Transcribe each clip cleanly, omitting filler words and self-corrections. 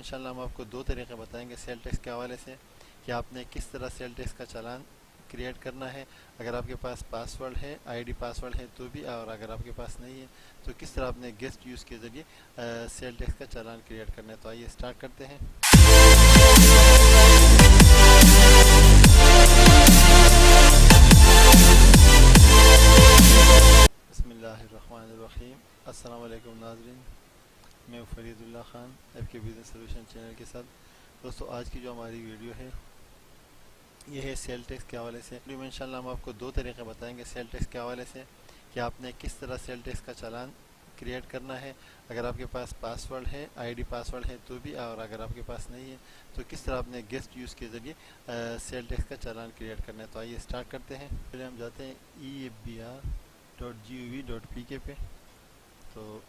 انشاءاللہ ہم آپ کو دو طریقے بتائیں گے سیل ٹیکس کے حوالے سے کہ آپ نے کس طرح سیل ٹیکس کا چالان کریٹ کرنا ہے. اگر آپ کے پاس پاسورڈ ہے آئی ڈی پاسورڈ ہے تو بھی, اور اگر آپ کے پاس نہیں ہے تو کس طرح آپ نے گیسٹ یوز کے ذریعے سیل ٹیکس کا چالان کریٹ کرنا ہے. تو آئیے اسٹارٹ کرتے ہیں. بسم اللہ الرحمن الرحیم. السلام علیکم ناظرین, میں فرید اللہ خان ایف کے بزنس سولوشن چینل کے ساتھ. دوستو آج کی جو ہماری ویڈیو ہے یہ ہے سیل ٹیکس کے حوالے سے. ویڈیو میں انشاءاللہ ہم آپ کو دو طریقے بتائیں گے سیل ٹیکس کے حوالے سے کہ آپ نے کس طرح سیل ٹیکس کا چالان کریٹ کرنا ہے. اگر آپ کے پاس پاسورڈ ہے آئی ڈی پاسورڈ ہے تو بھی, اور اگر آپ کے پاس نہیں ہے تو کس طرح آپ نے گیسٹ یوز کے ذریعے سیل ٹیکس کا چالان کریٹ کرنا ہے. تو آئیے اسٹارٹ کرتے ہیں. پہلے ہم جاتے ہیں EABR.gov.pk پہ. تو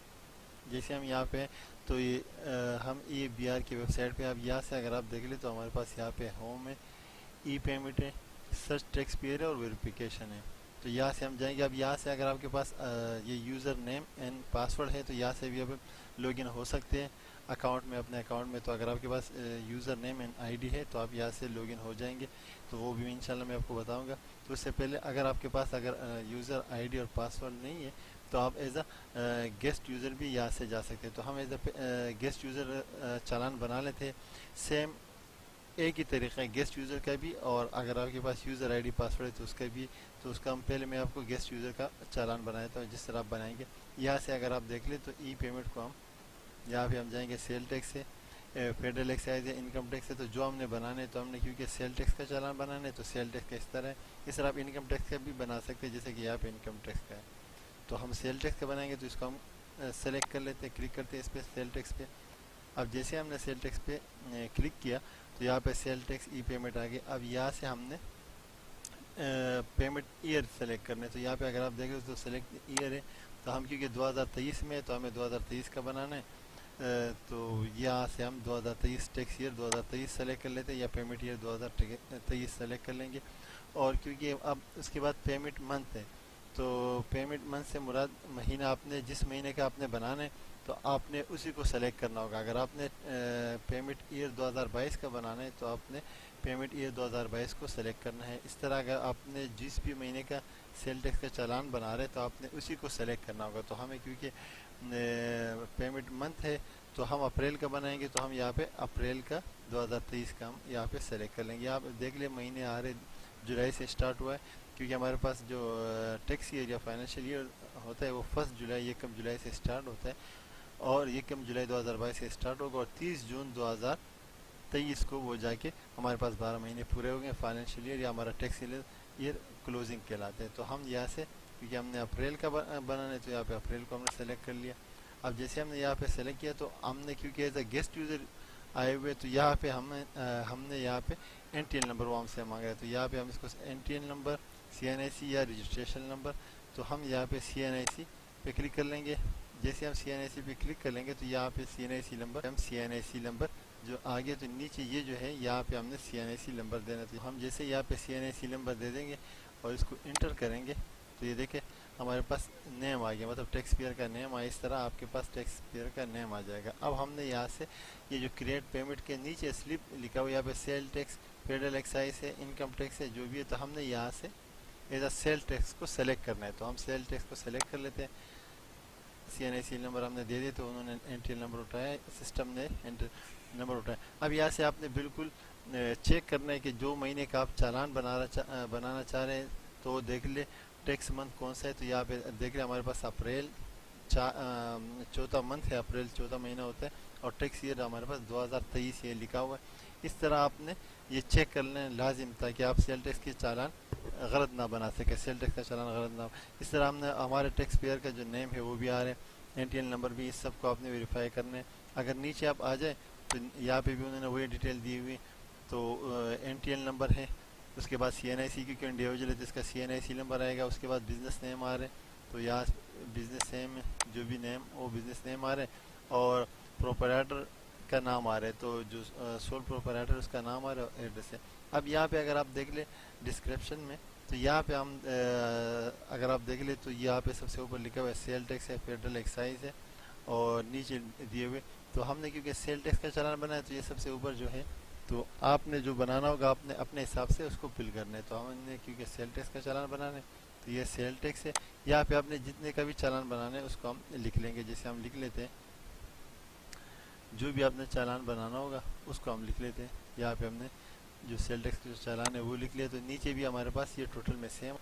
جیسے ہم یہاں پہ تو یہ ہم EABR کی ویب سائٹ پہ, اب یہاں سے اگر آپ دیکھ لیں تو ہمارے پاس یہاں پہ ہوم ہے, ای پیمنٹ ہے, سرچ ٹیکس پیئر ہے اور ویریفیکیشن ہے. تو یہاں سے ہم جائیں گے. اب یہاں سے اگر آپ کے پاس یہ یوزر نیم اینڈ پاسورڈ ہے تو یہاں سے بھی اب لاگ ان ہو سکتے ہیں اکاؤنٹ میں, اپنے اکاؤنٹ میں. تو اگر آپ کے پاس user name and I D ہے تو آپ یہاں سے لاگ ان ہو جائیں گے. تو وہ بھی انشاءاللہ میں آپ کو بتاؤں گا. تو اس سے پہلے اگر آپ کے پاس اگر یوزر آئی ڈی اور پاسورڈ نہیں ہے تو آپ ایز اے گیسٹ یوزر بھی یہاں سے جا سکتے ہیں. تو ہم ایز اے گیسٹ یوزر چالان بنا لیتے ہیں. سیم ایک ہی طریقہ ہے گیسٹ یوزر کا بھی, اور اگر آپ کے پاس یوزر آئی ڈی پاسورڈ ہے تو اس کا بھی. تو اس کا ہم پہلے میں آپ کو گیسٹ یوزر کا چالان بنایا تھا جس طرح آپ بنائیں گے. یہاں سے اگر آپ دیکھ لیں تو ای پیمنٹ کو ہم یہاں پہ ہم جائیں گے. سیل ٹیکس ہے, فیڈرل ایکسائز ہے, انکم ٹیکس ہے. تو جو ہم نے بنانے تو ہم نے کیونکہ سیل ٹیکس کا چالان بنانے تو سیل ٹیکس کا اس طرح ہے. اس طرح آپ انکم ٹیکس کا بھی بنا سکتے ہیں جیسے کہ یہاں پہ انکم ٹیکس کا ہے. تو ہم سیل ٹیکس کا بنائیں گے تو اس کو ہم سلیکٹ کر لیتے ہیں, کلک کرتے ہیں اس پہ سیل ٹیکس پہ. اب جیسے ہم نے سیل ٹیکس پہ کلک کیا تو یہاں پہ سیل ٹیکس ای پیمنٹ آ گئی. اب یہاں سے ہم نے پیمنٹ ایئر سلیکٹ کرنے. تو یہاں پہ اگر آپ دیکھیں تو سلیکٹ ایئر ہے. تو ہم کیونکہ 2023 میں ہے تو ہمیں 2023 کا بنانا ہے. تو یہاں سے ہم 2023 ٹیکس ایئر 2023 سلیکٹ کر لیتے ہیں, یا پیمنٹ ایئر 2023 سلیکٹ کر لیں گے. اور کیونکہ اب اس کے بعد پیمنٹ منتھ ہے تو پیمنٹ منتھ سے مراد مہینہ آپ نے جس مہینے کا آپ نے بنانا ہے تو آپ نے اسی کو سلیکٹ کرنا ہوگا. اگر آپ نے پیمنٹ ایئر 2022 کا بنانا ہے تو آپ نے پیمنٹ ایئر 2022 کو سلیکٹ کرنا ہے. اس طرح اگر آپ نے جس بھی مہینے کا سیل ٹیکس کا چالان بنا رہے تو آپ نے اسی کو سلیکٹ کرنا ہوگا. تو ہمیں کیونکہ پیمنٹ منتھ ہے تو ہم اپریل کا بنائیں گے, تو ہم یہاں پہ اپریل کا 2023 کا ہم یہاں پہ سلیکٹ کر لیں گے. آپ دیکھ لیں مہینے آ رہے جولائی سے اسٹارٹ ہوا ہے, کیونکہ ہمارے پاس جو ٹیکس ایئر یا فائنینشیل ایئر ہوتا ہے وہ 1 جولائی 1 جولائی سے اسٹارٹ ہوتا ہے, اور 1 جولائی 2022 سے اسٹارٹ ہوگا, اور 30 جون 2023 کو وہ جا کے ہمارے پاس 12 مہینے پورے ہو گئے. فائنینشیل ایئر یا ہمارا ٹیکس ایئر کلوزنگ کہلاتے ہیں. تو ہم یہاں سے کیونکہ ہم نے اپریل کا بنانا ہے تو یہاں پہ اپریل کو ہم نے سلیکٹ کر لیا. اب جیسے ہم نے یہاں پہ سلیکٹ کیا تو ہم نے کیونکہ ایز اے گیسٹ یوزر آئے ہوئے تو یہاں پہ ہم نے یہاں پہ این ٹی ایل نمبر وہ ہم سے مانگ رہے. تو یہاں پہ ہم اس کو این ٹی ایل نمبر, سی این آئی سی یا رجسٹریشن نمبر, تو ہم یہاں پہ سی این آئی سی پہ کلک کر لیں گے. جیسے ہم سی این آئی سی پہ کلک کر لیں گے تو یہاں پہ سی این آئی سی نمبر, ہم سی این آئی سی نمبر جو آگے تو نیچے یہ جو ہے یہاں پہ ہم نے سی این آئی سی نمبر دینا. تو ہم جیسے یہاں پہ سی این آئی سی نمبر دے دیں گے اور اس کو انٹر کریں گے تو یہ دیکھیں ہمارے پاس نیم آ گیا, مطلب ٹیکس پیئر کا نیم آیا. اس طرح آپ کے پاس ٹیکس پیئر کا نیم آ جائے گا. اب ہم نے یہاں سے یہ جو کریٹ پیمنٹ کے نیچے سلپ لکھا ہوا یہاں پہ سیل ٹیکس, فیڈرل ایکسائز ہے, انکم ٹیکس ہے, جو بھی ہے, تو ہم نے یہاں سے ایز اے سیل ٹیکس کو سلیکٹ کرنا ہے. تو ہم سیل ٹیکس کو سلیکٹ کر لیتے ہیں. سی این آئی سی نمبر ہم نے دے دیے تو انہوں نے این ٹی ایل نمبر اٹھایا, سسٹم نے نمبر اٹھایا. اب یہاں سے آپ نے بالکل چیک کرنا ہے کہ جو مہینے کا آپ چالان بنانا چاہ رہے ہیں تو دیکھ لیں ٹیکس منتھ کون سا ہے. تو یہاں پہ دیکھ لیں ہمارے پاس اپریل چوتھا منتھ ہے, اپریل چوتھا مہینہ ہوتا ہے, اور ٹیکس ایئر ہمارے پاس 2023 یہ لکھا ہوا ہے. اس طرح آپ نے یہ چیک کر لیں لازم, تاکہ آپ سیل ٹیکس کی چالان غلط نہ بنا سکے, سیل ٹیکس کا چالان غلط نہ. اس طرح ہم نے ہمارے ٹیکس پیئر کا جو نیم ہے وہ بھی آ رہے ہیں, این ٹی ایل نمبر بھی, اس سب کو آپ نے ویریفائی کرنا ہے. اگر نیچے آپ آ جائیں تو یہاں پہ بھی انہوں نے وہی ڈیٹیل دی ہوئی. تو این ٹی ایل نمبر ہے, اس کے بعد سی این آئی سی کیونکہ انڈیویجول ہے تو اس کا سی این آئی سی نمبر آئے گا. اس کے بعد بزنس نیم آ رہے ہیں, تو یہاں بزنس نیم جو بھی نیم وہ بزنس نیم آ رہے ہیں, اور پروپرائٹر کا نام آ رہا ہے, تو جو سول پروپرائٹر اس کا نام آ رہا ہے, ایڈریس ہے. اب یہاں پہ اگر آپ دیکھ لیں ڈسکرپشن میں تو یہاں پہ ہم اگر آپ دیکھ لیں تو یہاں پہ سب سے اوپر لکھا ہوا ہے سیل ٹیکس ہے, فیڈرل ایکسائز ہے, اور نیچے دیے ہوئے تو ہم نے کیونکہ سیل ٹیکس کا چالان بنایا تو یہ سب سے اوپر جو ہے، تو آپ نے جو بنانا ہوگا آپ نے اپنے حساب سے اس کو فل کرنا ہے. تو ہم نے کیونکہ سیل ٹیکس کا چالان بنانا ہے تو یہ سیل ٹیکس ہے. یہاں پہ آپ نے جتنے کا بھی چالان بنانا ہے اس کو ہم لکھ لیں گے. جیسے ہم لکھ لیتے ہیں جو بھی آپ نے چالان بنانا ہوگا اس کو ہم لکھ لیتے ہیں. یہاں پہ ہم نے جو سیل ٹیکس کا چالان ہے وہ لکھ لیا. تو نیچے بھی ہمارے پاس یہ ٹوٹل میں سیم،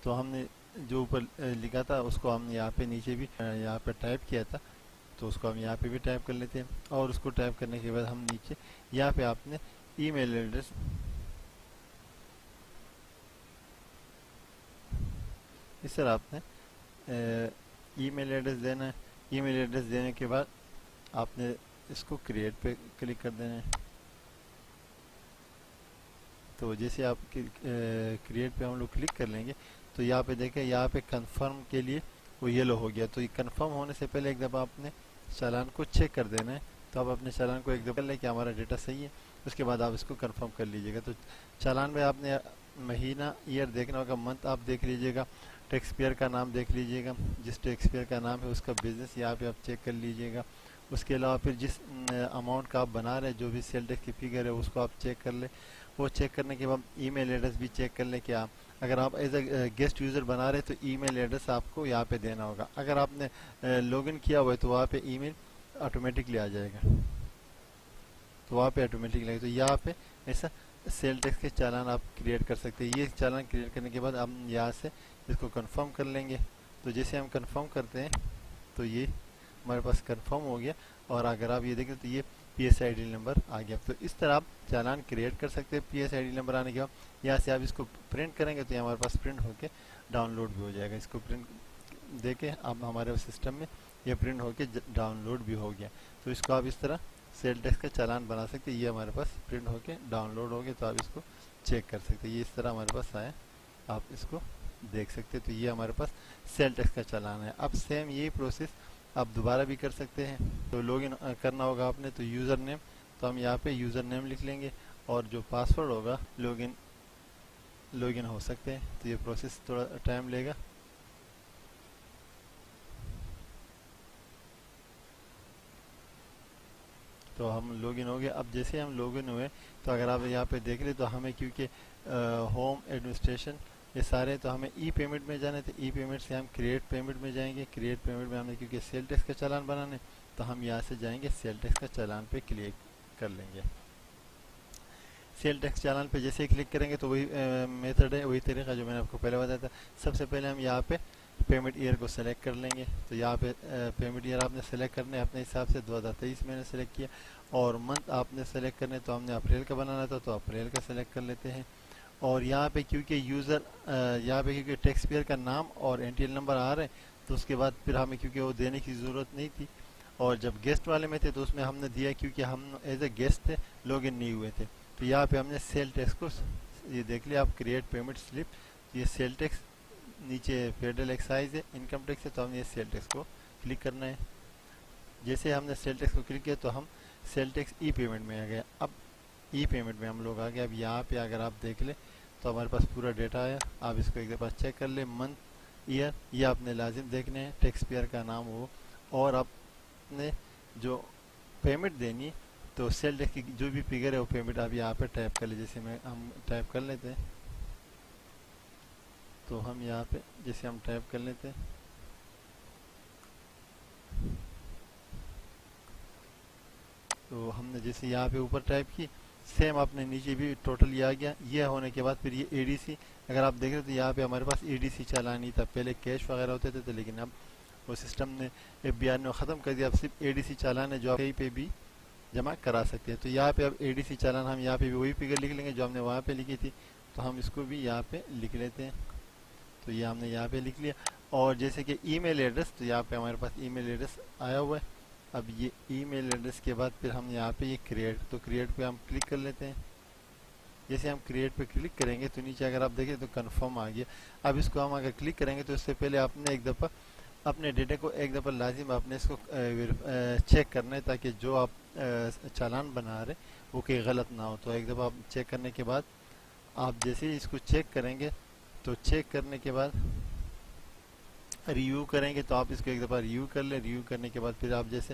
تو ہم نے جو اوپر لکھا تھا اس کو ہم یہاں پہ نیچے بھی یہاں پہ ٹائپ کیا تھا تو اس کو ہم یہاں پہ بھی ٹائپ کر لیتے ہیں. اور اس کو ٹائپ کرنے کے بعد ہم نیچے یہاں پہ آپ نے ای میل ایڈریس، اس طرح آپ نے ای میل ایڈریس دینا ہے. ای میل ایڈریس دینے کے بعد آپ نے اس کو کریٹ پہ کلک کر دینا ہے. تو جیسے آپ کریٹ پہ ہم لوگ کلک کر لیں گے تو یہاں پہ دیکھیں یہاں پہ کنفرم کے لیے وہ یلو ہو گیا. تو یہ کنفرم ہونے سے پہلے ایک دفعہ آپ نے چالان کو چیک کر دینا ہے. تو آپ اپنے چالان کو ایک دفعہ کر لیں کہ ہمارا ڈیٹا صحیح ہے، اس کے بعد آپ اس کو کنفرم کر لیجیے گا. تو چالان میں آپ نے مہینہ ایئر دیکھنا ہوگا، منتھ آپ دیکھ لیجیے گا، ٹیکس پیئر کا نام دیکھ لیجیے گا، جس ٹیکس پیئر کا نام ہے اس کا بزنس یہاں پہ آپ چیک کر لیجیے گا. اس کے علاوہ پھر جس اماؤنٹ کا آپ بنا رہے ہیں جو بھی سیل ٹیکس کی فگر ہے اس کو آپ چیک کر لیں. وہ چیک کرنے کے بعد ای میل ایڈریس بھی چیک کر لیں کہ آپ اگر آپ ایز اے گیسٹ یوزر بنا رہے تو ای میل ایڈریس آپ کو یہاں پہ دینا ہوگا. اگر آپ نے لاگ ان کیا ہوا ہے تو وہاں پہ ای میل آٹومیٹکلی آ جائے گا، تو وہاں پہ آٹومیٹکلی لگے. تو یہاں پہ ایسا سیل ٹیکس کے چالان آپ کریٹ کر سکتے ہیں. یہ چالان کریٹ کرنے کے بعد ہم یہاں سے اس کو کنفرم کر لیں گے. تو جیسے ہم کنفرم کرتے ہیں تو یہ ہمارے پاس کنفرم ہو گیا. اور اگر آپ یہ دیکھیں تو یہ P S I D number آ گیا. تو اس طرح آپ چالان کریٹ کر سکتے ہیں. پی ایس آئی ڈی نمبر آنے کے بعد یہاں سے آپ اس کو پرنٹ کریں گے تو یہ ہمارے پاس پرنٹ ہو کے ڈاؤن لوڈ بھی ہو جائے گا. اس کو پرنٹ دیکھیں اب ہمارے سسٹم میں یہ پرنٹ ہو کے ڈاؤن لوڈ بھی ہو گیا. تو اس کو آپ اس طرح سیل ٹیکس کا چالان بنا سکتے. یہ ہمارے پاس پرنٹ ہو کے ڈاؤن لوڈ ہو گیا تو آپ اس کو چیک کر سکتے. یہ اس طرح ہمارے پاس آیا، آپ اس کو دیکھ سکتے. تو یہ ہمارے پاس سیل ٹیکس کا چالان ہے. اب سیم یہی پروسیس آپ دوبارہ بھی کر سکتے ہیں. تو لاگ ان کرنا ہوگا آپ نے تو یوزر نیم، تو ہم یہاں پہ یوزر نیم لکھ لیں گے اور جو پاسورڈ ہوگا لاگ ان ہو سکتے ہیں. تو یہ پروسیس تھوڑا ٹائم لے گا. تو ہم لاگ ان ہو گئے. اب جیسے ہم لاگ ان ہوئے تو اگر آپ یہاں پہ دیکھ لیں تو ہمیں کیونکہ ہوم ایڈمنسٹریشن یہ سارے تو ہمیں ای پیمنٹ میں جانا ہے. تو ای پیمنٹ سے ہم کریٹ پیمنٹ میں جائیں گے. کریٹ پیمنٹ میں ہم نے کیونکہ سیل ٹیکس کا چالان بنانے تو ہم یہاں سے جائیں گے سیل ٹیکس کا چالان پہ کلک کر لیں گے. سیل ٹیکس چالان پہ جیسے ہی کلک کریں گے تو وہی میتھڈ ہے، وہی طریقہ جو میں نے آپ کو پہلے بتایا تھا. سب سے پہلے ہم یہاں پہ پیمنٹ ایئر کو سلیکٹ کر لیں گے. تو یہاں پہ پیمنٹ ایئر آپ نے سلیکٹ کرنے اپنے حساب سے 2023 میں نے سلیکٹ کیا. اور منتھ آپ نے سلیکٹ کرنے تو ہم نے اپریل کا بنانا تھا تو اپریل کا سلیکٹ کر لیتے ہیں. اور یہاں پہ کیونکہ یہاں پہ کیونکہ ٹیکس پیئر کا نام اور این ٹی ایل نمبر آ رہے ہیں تو اس کے بعد پھر ہمیں کیونکہ وہ دینے کی ضرورت نہیں تھی. اور جب گیسٹ والے میں تھے تو اس میں ہم نے دیا کیونکہ ہم ایز اے گیسٹ تھے، لاگ ان نہیں ہوئے تھے. تو یہاں پہ ہم نے سیل ٹیکس کو یہ دیکھ لیا آپ کریٹ پیمنٹ سلپ، یہ سیل ٹیکس نیچے فیڈرل ایکسائز ہے، انکم ٹیکس ہے، تو ہم نے سیل ٹیکس کو کلک کرنا ہے. جیسے ہم نے سیل ٹیکس کو کلک کیا تو ہم سیل ٹیکس ای پیمنٹ میں آ گئے. اب ای پیمنٹ میں ہم لوگ آ گئے. اب یہاں پہ اگر آپ دیکھ لیں تو ہمارے پاس پورا ڈیٹا آیا. آپ اس کو ایک دفعہ چیک کر لیں. منتھ ایئر یہ آپ نے لازم دیکھنے ہیں، ٹیکس پیئر کا نام ہو، اور آپ نے جو پیمنٹ دینی ہے تو سیل ٹیکس کی جو بھی فگر ہے وہ پیمنٹ آپ یہاں پہ ٹائپ کر لیں. جیسے ہم ٹائپ کر لیتے ہیں تو ہم یہاں پہ جیسے ہم ٹائپ کر لیتے ہیں تو ہم نے جیسے یہاں پہ اوپر ٹائپ کی سیم آپ نے نیچے بھی ٹوٹل یہ آ گیا. یہ ہونے کے بعد پھر یہ اے ڈی سی اگر آپ دیکھ رہے تو یہاں پہ ہمارے پاس اے ڈی سی چالان نہیں تھا. پہلے کیش وغیرہ ہوتے تھے لیکن اب وہ سسٹم نے ایف بی آر نے ختم کر دیا. اب صرف اے ڈی سی چالان ہے جو آپ کہیں پہ بھی جمع کرا سکتے ہیں. تو یہاں پہ اب اے ڈی سی چالان ہم یہاں پہ بھی وہی فگر لکھ لیں گے جو ہم نے وہاں پہ لکھی تھی. تو ہم اس کو بھی یہاں پہ لکھ لیتے ہیں. تو یہ ہم نے یہاں پہ لکھ لیا. اور جیسے کہ ای میل ایڈریس تو یہاں پہ ہمارے پاس ای میل ایڈریس آیا ہوا ہے. اب یہ ای میل ایڈریس کے بعد پھر ہم یہاں پہ یہ کریٹ، تو کریٹ پہ ہم کلک کر لیتے ہیں. جیسے ہم کریٹ پہ کلک کریں گے تو نیچے اگر آپ دیکھیں تو کنفرم آ گیا. اب اس کو ہم اگر کلک کریں گے تو اس سے پہلے آپ نے ایک دفعہ اپنے ڈیٹا کو ایک دفعہ لازم آپ نے اس کو چیک کرنا ہے تاکہ جو آپ چالان بنا رہے وہ کہیں غلط نہ ہو. تو ایک دفعہ آپ چیک کرنے کے بعد آپ جیسے ہی اس کو چیک کریں گے تو چیک کرنے کے بعد ریویو کریں گے تو آپ اس کو ایک دفعہ ریویو کر لیں. ریویو کرنے کے بعد پھر آپ جیسے